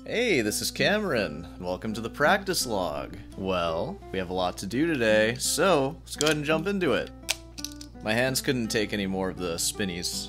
Hey, this is Cameron. Welcome to the practice log. Well, we have a lot to do today, so let's go ahead and jump into it. My hands couldn't take any more of the spinnies.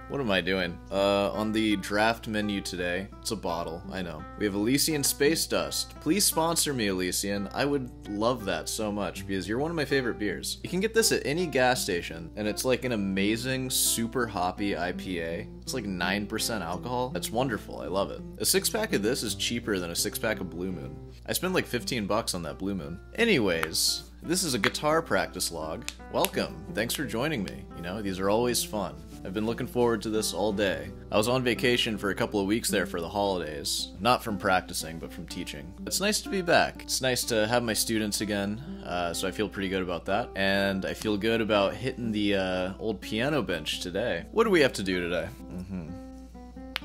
What am I doing? On the draft menu today, it's a bottle, I know. We have Elysian Space Dust. Please sponsor me, Elysian. I would love that so much because you're one of my favorite beers. You can get this at any gas station, and it's like an amazing, super hoppy IPA. It's like 9% alcohol. That's wonderful, I love it. A 6-pack of this is cheaper than a 6-pack of Blue Moon. I spent like 15 bucks on that Blue Moon. Anyways, this is a guitar practice log. Welcome, thanks for joining me. You know, these are always fun. I've been looking forward to this all day. I was on vacation for a couple of weeks there for the holidays. Not from practicing, but from teaching. It's nice to be back. It's nice to have my students again, so I feel pretty good about that. And I feel good about hitting the old piano bench today. What do we have to do today?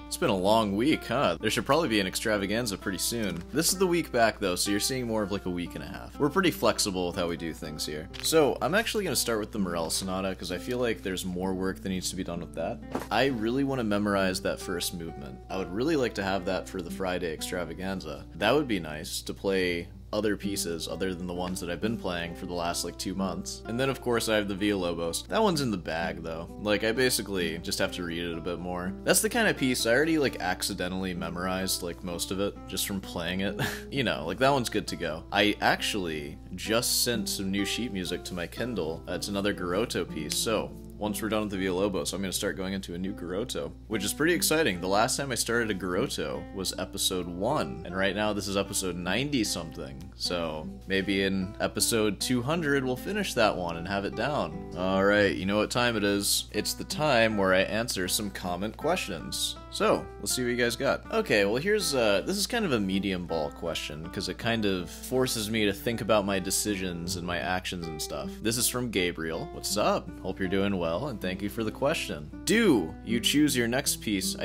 It's been a long week, huh? There should probably be an extravaganza pretty soon. This is the week back though, so you're seeing more of like a week and a half. We're pretty flexible with how we do things here. So I'm actually going to start with the Morel Sonata because I feel like there's more work that needs to be done with that. I really want to memorize that first movement. I would really like to have that for the Friday extravaganza. That would be nice to play other pieces other than the ones that I've been playing for the last like 2 months. And then of course I have the Villalobos. That one's in the bag though. Like I basically just have to read it a bit more. That's the kind of piece I already like accidentally memorized like most of it just from playing it. You know, like that one's good to go. I actually just sent some new sheet music to my Kindle. It's another Garotto piece. So once we're done with the Villalobos, I'm going to start going into a new Garotto, which is pretty exciting. The last time I started a Garotto was episode 1, and right now this is episode 90-something. So maybe in episode 200 we'll finish that one and have it down. Alright, you know what time it is. It's the time where I answer some comment questions. So, let's see what you guys got. Okay, well here's, this is kind of a medium ball question, because it kind of forces me to think about my decisions and my actions and stuff. This is from Gabriel. What's up? Hope you're doing well, and thank you for the question. Do you choose your next piece,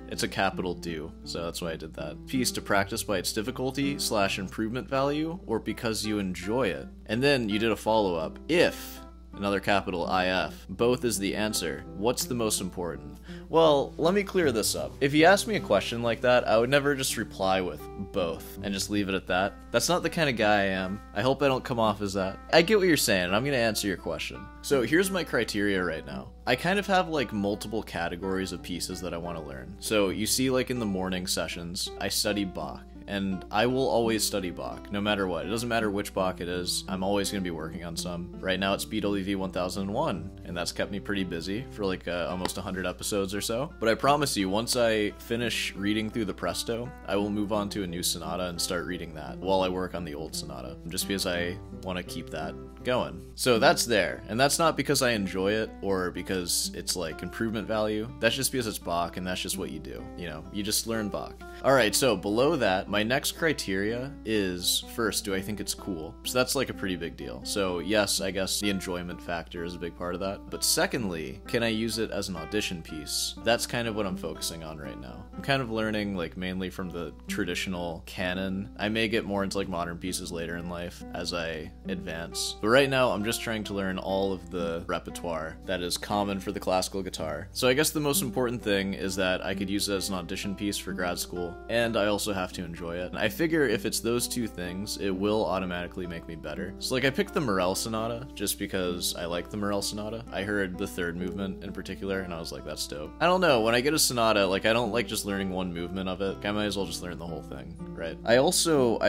it's a capital do, so that's why I did that, piece to practice by its difficulty / improvement value, or because you enjoy it? And then you did a follow-up. If, another capital IF, both is the answer, what's the most important? Well, let me clear this up. If you ask me a question like that, I would never just reply with both and just leave it at that. That's not the kind of guy I am. I hope I don't come off as that. I get what you're saying, and I'm gonna answer your question. So here's my criteria right now. I kind of have like multiple categories of pieces that I want to learn. So you see like in the morning sessions, I study Bach. And I will always study Bach, no matter what. It doesn't matter which Bach it is, I'm always going to be working on some. Right now it's BWV 1001, and that's kept me pretty busy for like almost 100 episodes or so. But I promise you, once I finish reading through the Presto, I will move on to a new sonata and start reading that while I work on the old sonata, just because I want to keep that going. So that's there, and that's not because I enjoy it or because it's like improvement value. That's just because it's Bach, and that's just what you do. You know, you just learn Bach. Alright, so below that, my next criteria is, first, do I think it's cool? So that's like a pretty big deal. So yes, I guess the enjoyment factor is a big part of that. But secondly, can I use it as an audition piece? That's kind of what I'm focusing on right now. I'm kind of learning like mainly from the traditional canon. I may get more into like modern pieces later in life as I advance. But right now, I'm just trying to learn all of the repertoire that is common for the classical guitar. So I guess the most important thing is that I could use it as an audition piece for grad school, and I also have to enjoy it. I figure if it's those two things, it will automatically make me better. So like I picked the Morel Sonata just because I like the Morel Sonata. I heard the third movement in particular, and I was like, that's dope. I don't know, when I get a sonata, like I don't like just learning one movement of it. I might as well just learn the whole thing, right? I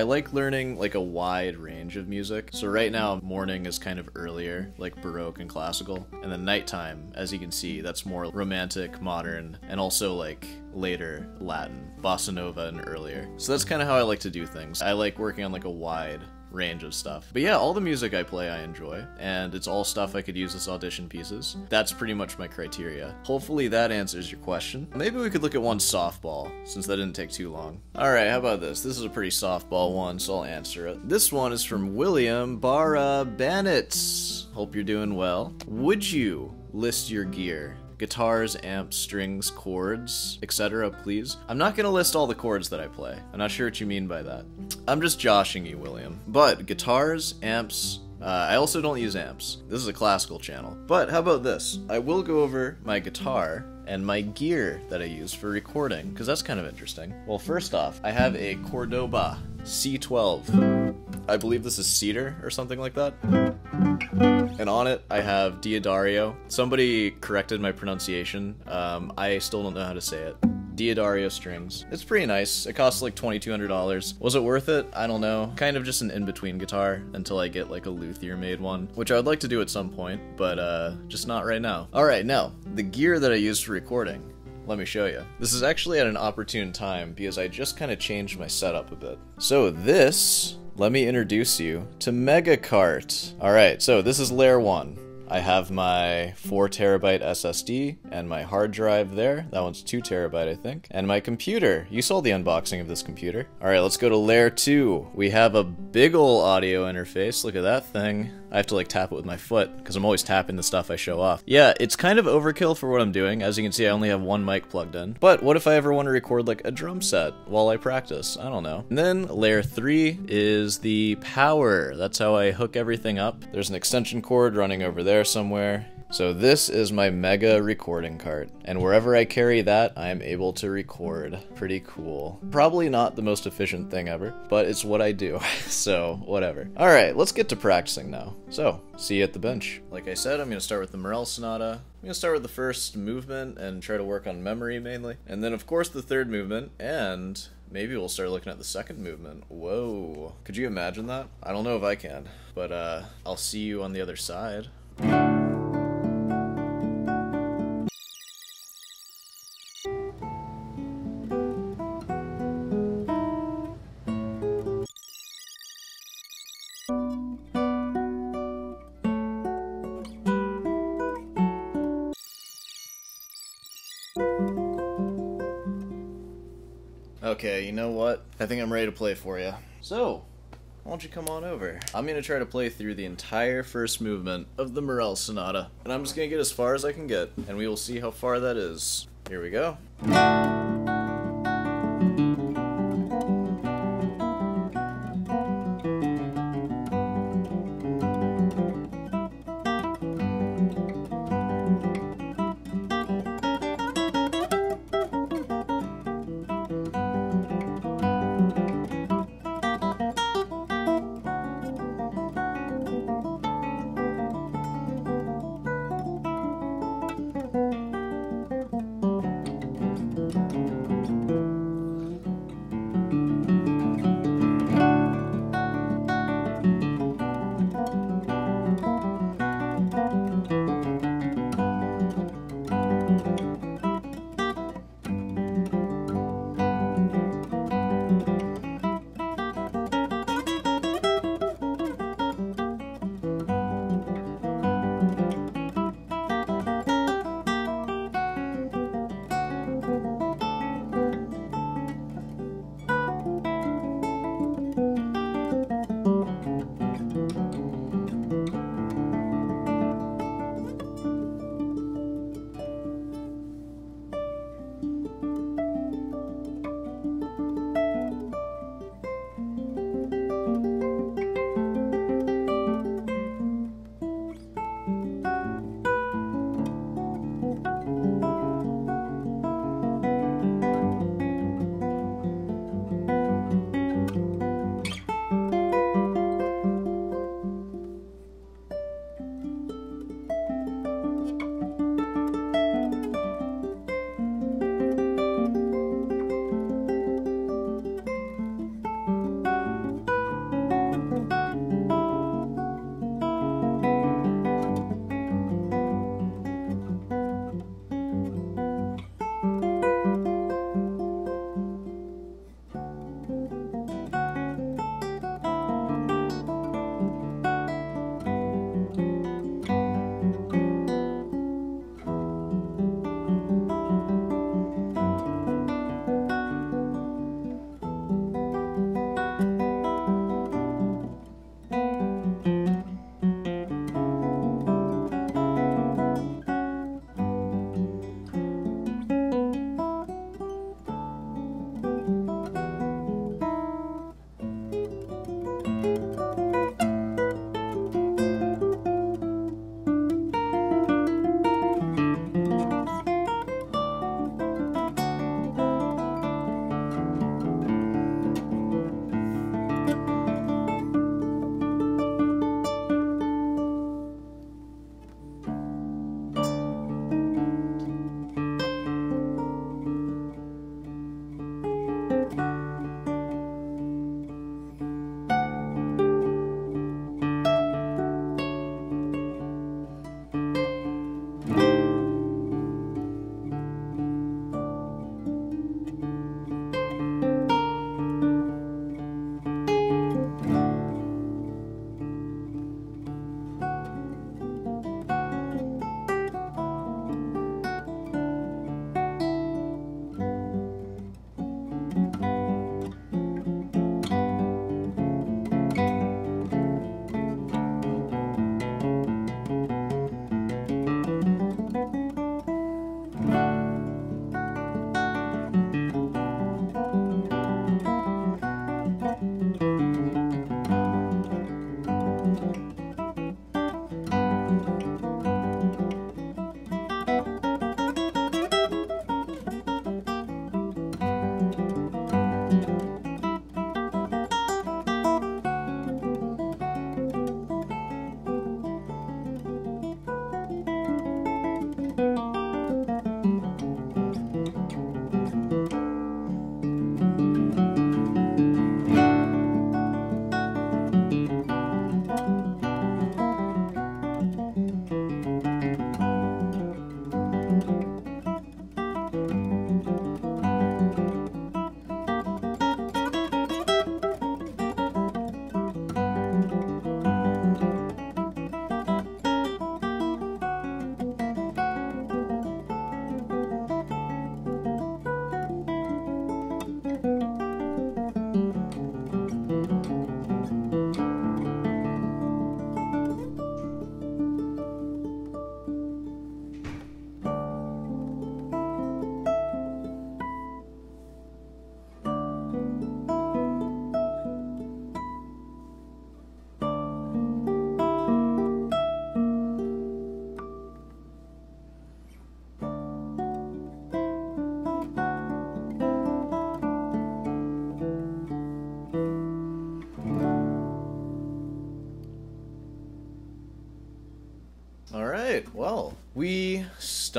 like learning like a wide range of music. So right now, morning is kind of earlier, like Baroque and classical, and then nighttime, as you can see, that's more romantic, modern, and also like later Latin, bossa nova, and earlier. So that's kind of how I like to do things. I like working on like a wide range of stuff. But yeah, all the music I play I enjoy, and it's all stuff I could use as audition pieces. That's pretty much my criteria. Hopefully that answers your question. Maybe we could look at one softball, since that didn't take too long. Alright, how about this? This is a pretty softball one, so I'll answer it. This one is from William Barabannitz. Hope you're doing well. Would you list your gear? Guitars, amps, strings, chords, etc., please. I'm not gonna list all the chords that I play. I'm not sure what you mean by that. I'm just joshing you, William. But guitars, amps, I also don't use amps. This is a classical channel. But how about this? I will go over my guitar and my gear that I use for recording, because that's kind of interesting. Well, first off, I have a Cordoba C12. I believe this is cedar or something like that. And on it, I have Diodario. Somebody corrected my pronunciation. I still don't know how to say it. Diodario strings. It's pretty nice. It costs like $2,200. Was it worth it? I don't know. Kind of just an in-between guitar until I get like a luthier made one, which I would like to do at some point, but just not right now. Alright, now, the gear that I use for recording. Let me show you. This is actually at an opportune time because I just kind of changed my setup a bit. So this, let me introduce you to Megacart. Alright, so this is layer 1. I have my 4TB SSD and my hard drive there. That one's 2TB, I think. And my computer. You saw the unboxing of this computer. Alright, let's go to layer 2. We have a big ol' audio interface. Look at that thing. I have to like tap it with my foot because I'm always tapping the stuff I show off. Yeah, it's kind of overkill for what I'm doing. As you can see, I only have one mic plugged in. But what if I ever want to record like a drum set while I practice? I don't know. And then layer 3 is the power. That's how I hook everything up. There's an extension cord running over there somewhere. So this is my Mega recording cart, and wherever I carry that, I am able to record. Pretty cool. Probably not the most efficient thing ever, but it's what I do, so whatever. Alright, let's get to practicing now. So, see you at the bench. Like I said, I'm going to start with the Morel Sonata. I'm going to start with the first movement and try to work on memory mainly. And then of course the third movement, and maybe we'll start looking at the second movement. Whoa. Could you imagine that? I don't know if I can, but I'll see you on the other side. Okay, you know what? I think I'm ready to play for you. So, why don't you come on over? I'm gonna try to play through the entire first movement of the Morel Sonata, and I'm just gonna get as far as I can get, and we will see how far that is. Here we go.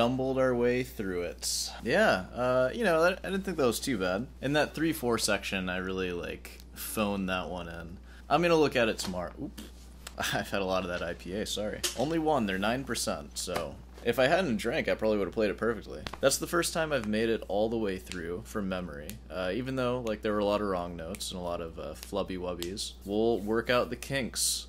stumbled our way through it. Yeah, you know, I didn't think that was too bad. In that 3-4 section, I really, like, phoned that one in. I'm gonna look at it tomorrow. Oops. I've had a lot of that IPA, sorry. Only one, they're 9%, so... If I hadn't drank, I probably would have played it perfectly. That's the first time I've made it all the way through from memory. Even though, like, there were a lot of wrong notes and a lot of flubby-wubbies. We'll work out the kinks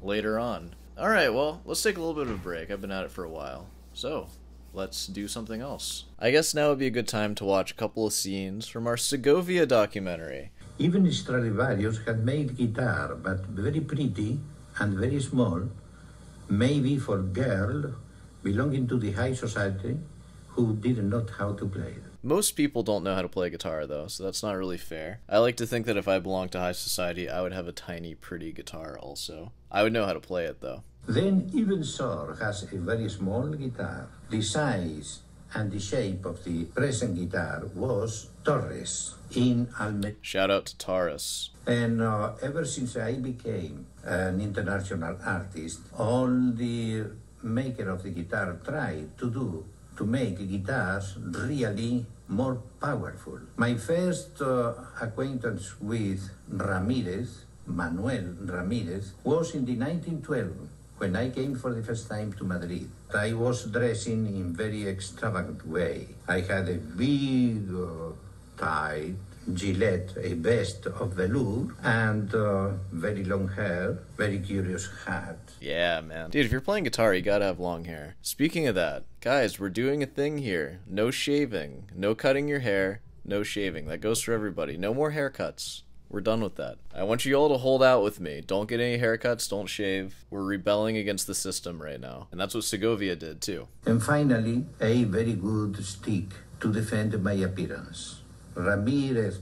later on. Alright, well, let's take a little bit of a break. I've been at it for a while. So, let's do something else. I guess now would be a good time to watch a couple of scenes from our Segovia documentary. Even Stradivarius had made guitar, but very pretty and very small, maybe for girl belonging to the high society who didn't know how to play it. Most people don't know how to play guitar, though, so that's not really fair. I like to think that if I belonged to high society, I would have a tiny, pretty guitar also. I would know how to play it, though. Then even Sor has a very small guitar. The size and the shape of the present guitar was Torres in Almería. Shout out to Taurus. And ever since I became an international artist, all the maker of the guitar tried to make guitars really more powerful. My first acquaintance with Ramirez, Manuel Ramirez, was in the 1912 when I came for the first time to Madrid. I was dressing in very extravagant way. I had a big tie, Gillette, a vest of velour, and very long hair, very curious hat. Yeah, man. Dude, if you're playing guitar, you gotta have long hair. Speaking of that, guys, we're doing a thing here. No shaving. No cutting your hair. No shaving. That goes for everybody. No more haircuts. We're done with that. I want you all to hold out with me. Don't get any haircuts. Don't shave. We're rebelling against the system right now. And that's what Segovia did, too. And finally, a very good stick to defend my appearance. Ramirez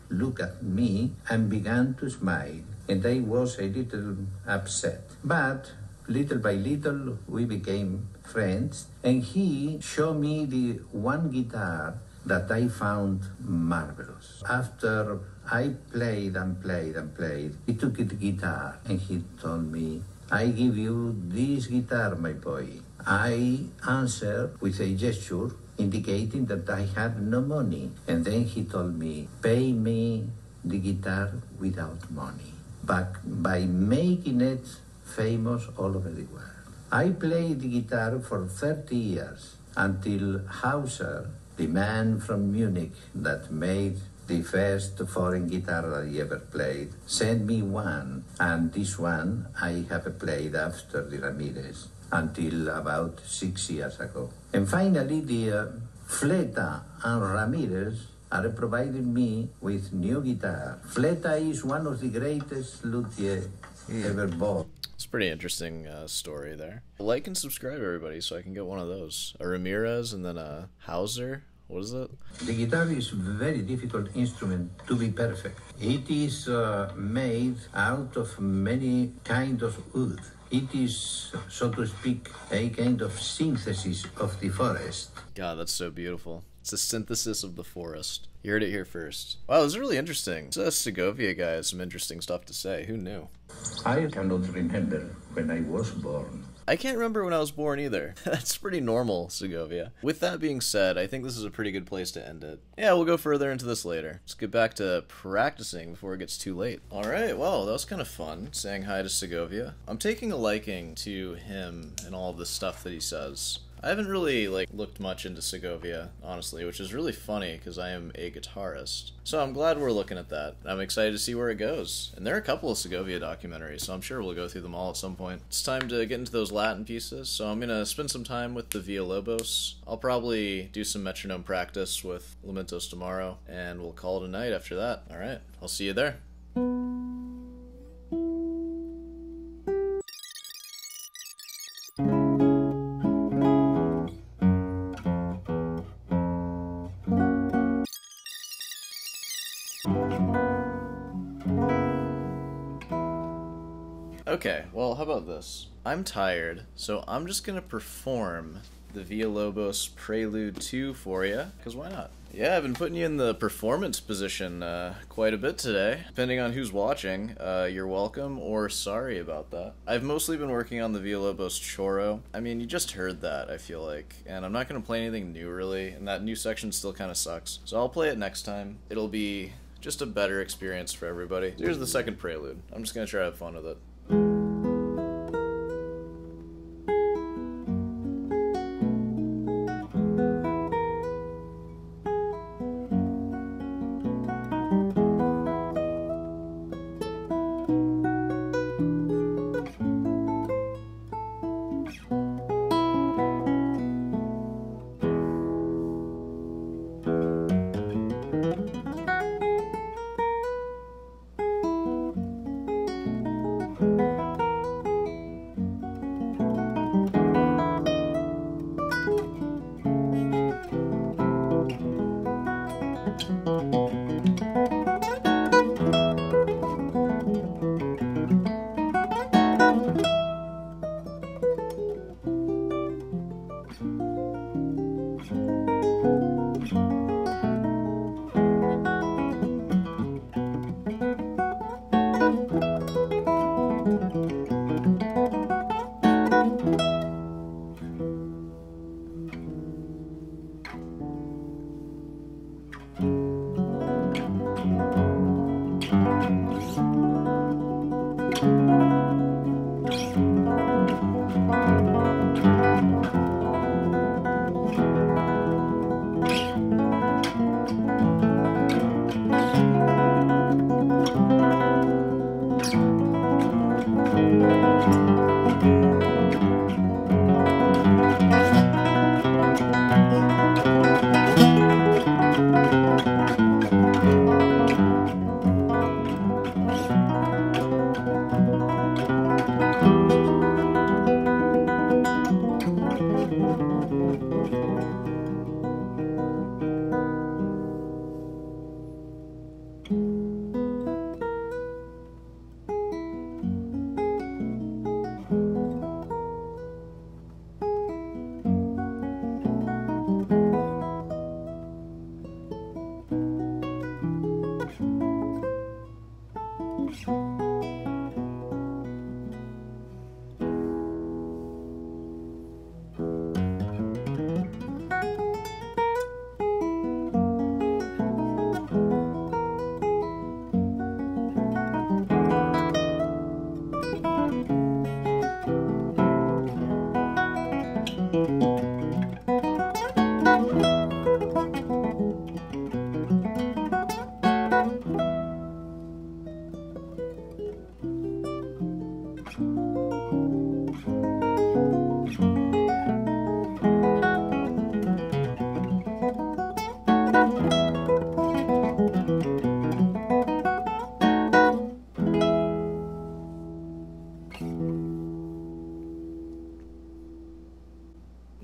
looked at me and began to smile, and I was a little upset. But little by little, we became friends, and he showed me the one guitar that I found marvelous. After I played and played and played, he took the guitar and he told me, I give you this guitar, my boy. I answered with a gesture indicating that I had no money. And then he told me, pay me the guitar without money, but by making it famous all over the world. I played the guitar for 30 years until Hauser, the man from Munich that made the first foreign guitar that I ever played, sent me one, and this one I have played after the Ramirez until about 6 years ago. And finally, the Fleta and Ramirez are providing me with new guitar. Fleta is one of the greatest luthier ever bought. It's a pretty interesting story there. Like and subscribe, everybody, so I can get one of those. A Ramirez and then a Hauser. What is it? The guitar is a very difficult instrument to be perfect. It is made out of many kinds of wood. It is, so to speak, a kind of synthesis of the forest. God, that's so beautiful. It's a synthesis of the forest. You heard it here first. Wow, this is really interesting. This Segovia guy has some interesting stuff to say. Who knew? I cannot remember when I was born. I can't remember when I was born either. That's pretty normal, Segovia. With that being said, I think this is a pretty good place to end it. Yeah, we'll go further into this later. Let's get back to practicing before it gets too late. Alright, well, that was kind of fun, saying hi to Segovia. I'm taking a liking to him and all the stuff that he says. I haven't really, looked much into Segovia, honestly, which is really funny because I am a guitarist. So I'm glad we're looking at that. I'm excited to see where it goes. And there are a couple of Segovia documentaries, so I'm sure we'll go through them all at some point. It's time to get into those Latin pieces, so I'm gonna spend some time with the Villalobos. I'll probably do some metronome practice with Lamentos tomorrow, and we'll call it a night after that. Alright, I'll see you there. Okay, well, how about this? I'm tired, so I'm just gonna perform the Villalobos Prelude 2 for you, because why not? Yeah, I've been putting you in the performance position quite a bit today. Depending on who's watching, you're welcome or sorry about that. I've mostly been working on the Villalobos Choro. I mean, you just heard that, I feel like. And I'm not going to play anything new, really. And that new section still kind of sucks. So I'll play it next time. It'll be just a better experience for everybody. Here's the second prelude. I'm just going to try to have fun with it.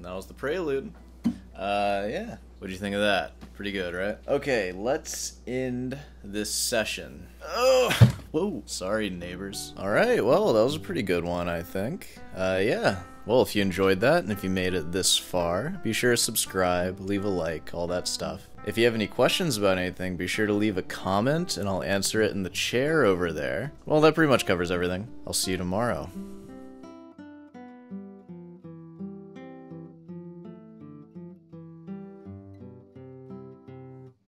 That was the prelude. Yeah. What'd you think of that? Pretty good, right? Okay, let's end this session. Oh, whoa. Sorry, neighbors. All right, well, that was a pretty good one, I think. Yeah. Well, if you enjoyed that, and if you made it this far, be sure to subscribe, leave a like, all that stuff. If you have any questions about anything, be sure to leave a comment, and I'll answer it in the chair over there. Well, that pretty much covers everything. I'll see you tomorrow.